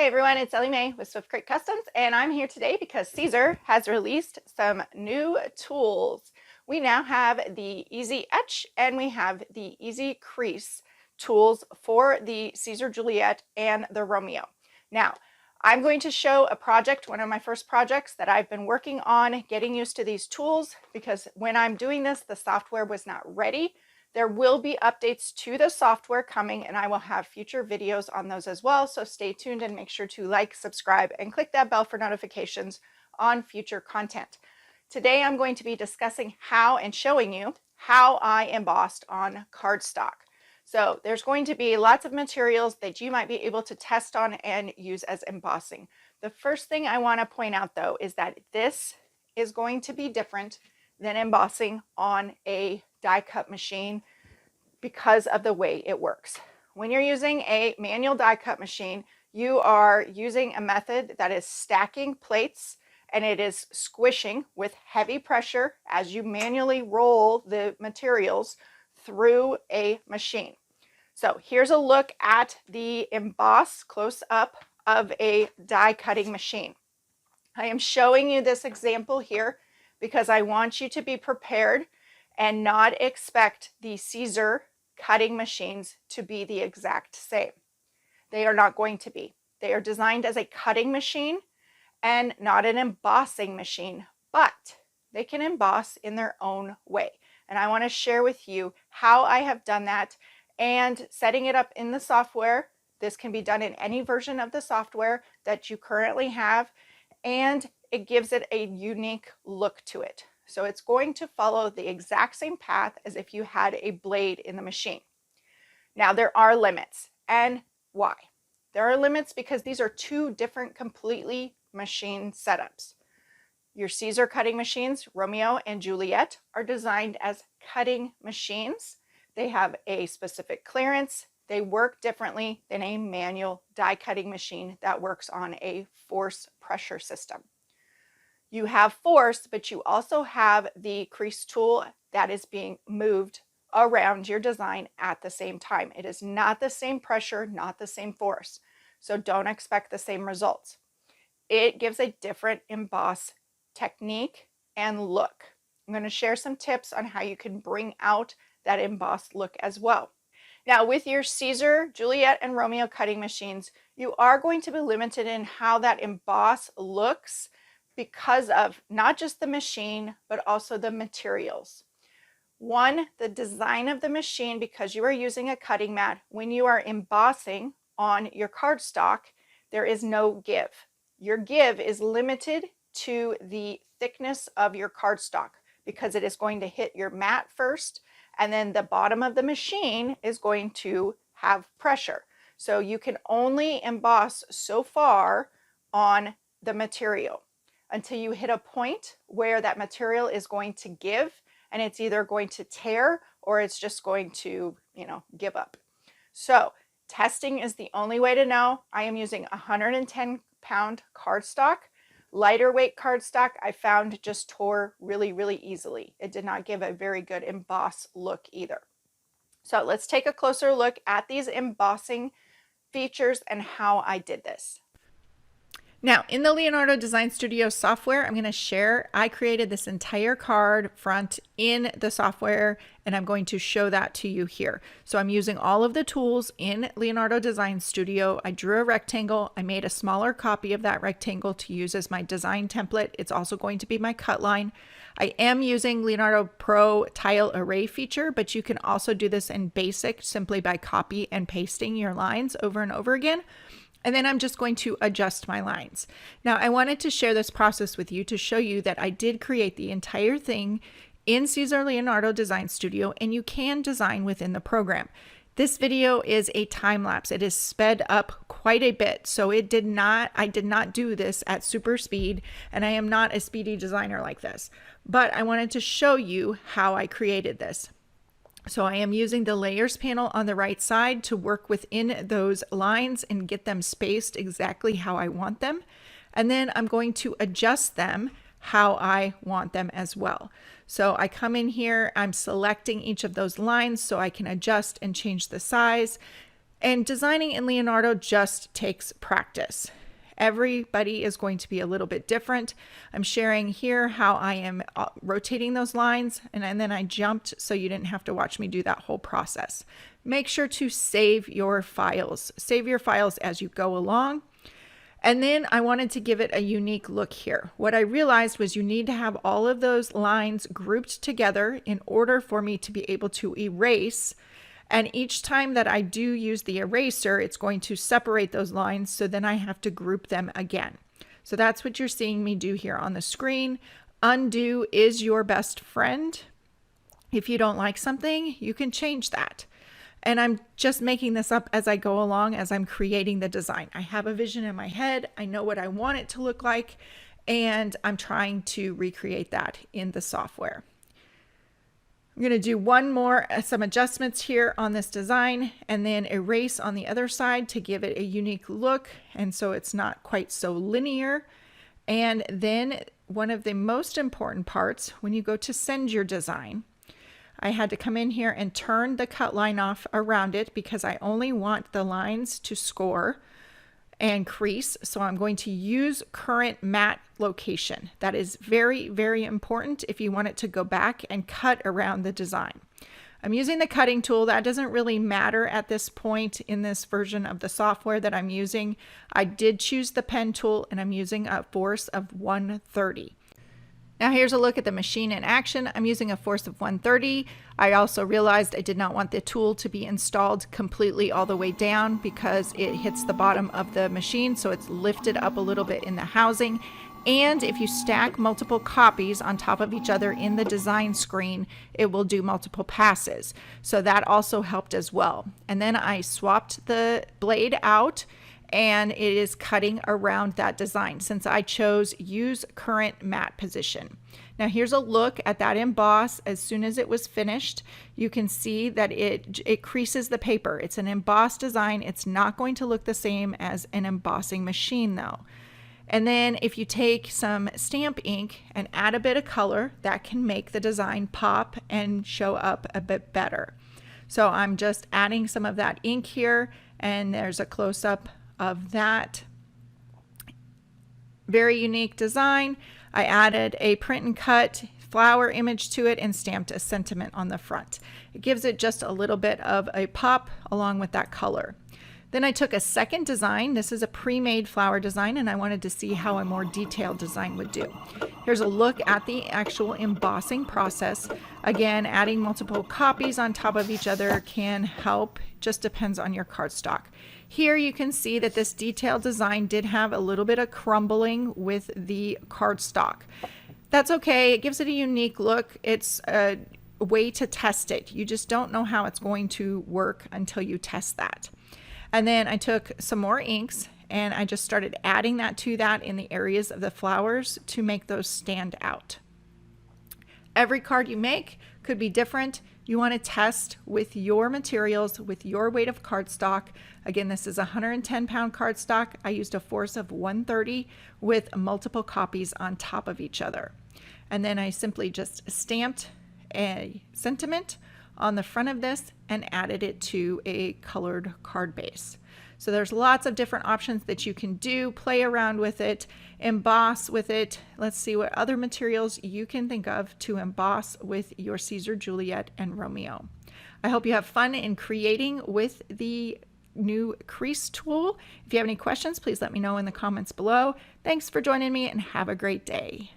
Hey everyone, it's Ellie Mae with Swift Creek Customs, and I'm here today because Siser has released some new tools. We now have the Easy Etch and we have the Easy Crease tools for the Siser Juliet and the Romeo. Now, I'm going to show a project, one of my first projects that I've been working on getting used to these tools, because when I'm doing this, the software was not ready. There will be updates to the software coming, and I will have future videos on those as well. So stay tuned and make sure to like, subscribe, and click that bell for notifications on future content. Today I'm going to be discussing how and showing you how I embossed on cardstock. So there's going to be lots of materials that you might be able to test on and use as embossing. The first thing I want to point out though is that this is going to be different than embossing on a die cut machine because of the way it works. When you're using a manual die cut machine, you are using a method that is stacking plates, and it is squishing with heavy pressure as you manually roll the materials through a machine. So here's a look at the emboss close up of a die cutting machine. I am showing you this example here because I want you to be prepared and not expect the Siser cutting machines to be the exact same. They are not going to be. They are designed as a cutting machine and not an embossing machine, but they can emboss in their own way. And I want to share with you how I have done that and setting it up in the software. This can be done in any version of the software that you currently have, and it gives it a unique look to it. So it's going to follow the exact same path as if you had a blade in the machine. Now there are limits, and why? There are limits because these are two different completely machine setups. Your Siser cutting machines, Romeo and Juliet, are designed as cutting machines. They have a specific clearance. They work differently than a manual die cutting machine that works on a force pressure system. You have force, but you also have the crease tool that is being moved around your design at the same time. It is not the same pressure, not the same force. So don't expect the same results. It gives a different emboss technique and look. I'm going to share some tips on how you can bring out that embossed look as well. Now with your Siser Juliet and Romeo cutting machines, you are going to be limited in how that emboss looks because of not just the machine, but also the materials. One, the design of the machine, because you are using a cutting mat. When you are embossing on your cardstock, there is no give. Your give is limited to the thickness of your cardstock because it is going to hit your mat first, and then the bottom of the machine is going to have pressure. So you can only emboss so far on the material until you hit a point where that material is going to give, and it's either going to tear or it's just going to, give up. So testing is the only way to know. I am using 110-pound cardstock. Lighter weight cardstock I found just tore really, really easily. It did not give a very good emboss look either. So let's take a closer look at these embossing features and how I did this. Now, in the Leonardo Design Studio software, I'm going to share, I created this entire card front in the software, and I'm going to show that to you here. So I'm using all of the tools in Leonardo Design Studio. I drew a rectangle. I made a smaller copy of that rectangle to use as my design template. It's also going to be my cut line. I am using Leonardo Pro tile array feature, but you can also do this in basic simply by copy and pasting your lines over and over again. And then I'm just going to adjust my lines. Now, I wanted to share this process with you to show you that I did create the entire thing in Siser Leonardo Design Studio, and you can design within the program. This video is a time lapse. It is sped up quite a bit. So I did not do this at super speed, and I am not a speedy designer like this, but I wanted to show you how I created this. So I am using the layers panel on the right side to work within those lines and get them spaced exactly how I want them. And then I'm going to adjust them how I want them as well. So I come in here, I'm selecting each of those lines so I can adjust and change the size. And designing in Leonardo just takes practice. Everybody is going to be a little bit different. I'm sharing here how I am rotating those lines, and then I jumped so you didn't have to watch me do that whole process. Make sure to save your files. Save your files as you go along. And then I wanted to give it a unique look here. What I realized was you need to have all of those lines grouped together in order for me to be able to erase. And each time that I do use the eraser, it's going to separate those lines, so then I have to group them again. So that's what you're seeing me do here on the screen. Undo is your best friend. If you don't like something, you can change that. And I'm just making this up as I go along, as I'm creating the design. I have a vision in my head. I know what I want it to look like, and I'm trying to recreate that in the software. I'm going to do some adjustments here on this design, and then erase on the other side to give it a unique look, and so it's not quite so linear. And then one of the most important parts, when you go to send your design, I had to come in here and turn the cut line off around it because I only want the lines to score and crease. So I'm going to use current matte location. That is very, very important if you want it to go back and cut around the design. I'm using the cutting tool. That doesn't really matter at this point in this version of the software that I'm using. I did choose the pen tool, and I'm using a force of 130. Now here's a look at the machine in action. I'm using a force of 130. I also realized I did not want the tool to be installed completely all the way down because it hits the bottom of the machine, so it's lifted up a little bit in the housing. And if you stack multiple copies on top of each other in the design screen, it will do multiple passes. So that also helped as well. And then I swapped the blade out, and it is cutting around that design since I chose use current matte position. Now here's a look at that emboss. As soon as it was finished, you can see that it creases the paper. It's an embossed design. It's not going to look the same as an embossing machine though. And then if you take some stamp ink and add a bit of color, that can make the design pop and show up a bit better. So I'm just adding some of that ink here, and there's a close-up of that very unique design. I added a print and cut flower image to it and stamped a sentiment on the front. It gives it just a little bit of a pop along with that color. Then I took a second design. This is a pre-made flower design, and I wanted to see how a more detailed design would do. Here's a look at the actual embossing process. Again, adding multiple copies on top of each other can help. Just depends on your cardstock. Here you can see that this detailed design did have a little bit of crumbling with the cardstock. That's okay. It gives it a unique look. It's a way to test it. You just don't know how it's going to work until you test that. And then I took some more inks and I just started adding that to that in the areas of the flowers to make those stand out. Every card you make could be different. You want to test with your materials, with your weight of cardstock. Again, this is a 110-pound cardstock. I used a force of 130 with multiple copies on top of each other. And then I simply just stamped a sentiment on the front of this and added it to a colored card base. So there's lots of different options that you can do. Play around with it, emboss with it. Let's see what other materials you can think of to emboss with your Siser Juliet and Romeo. I hope you have fun in creating with the new Crease tool. If you have any questions, please let me know in the comments below. Thanks for joining me and have a great day.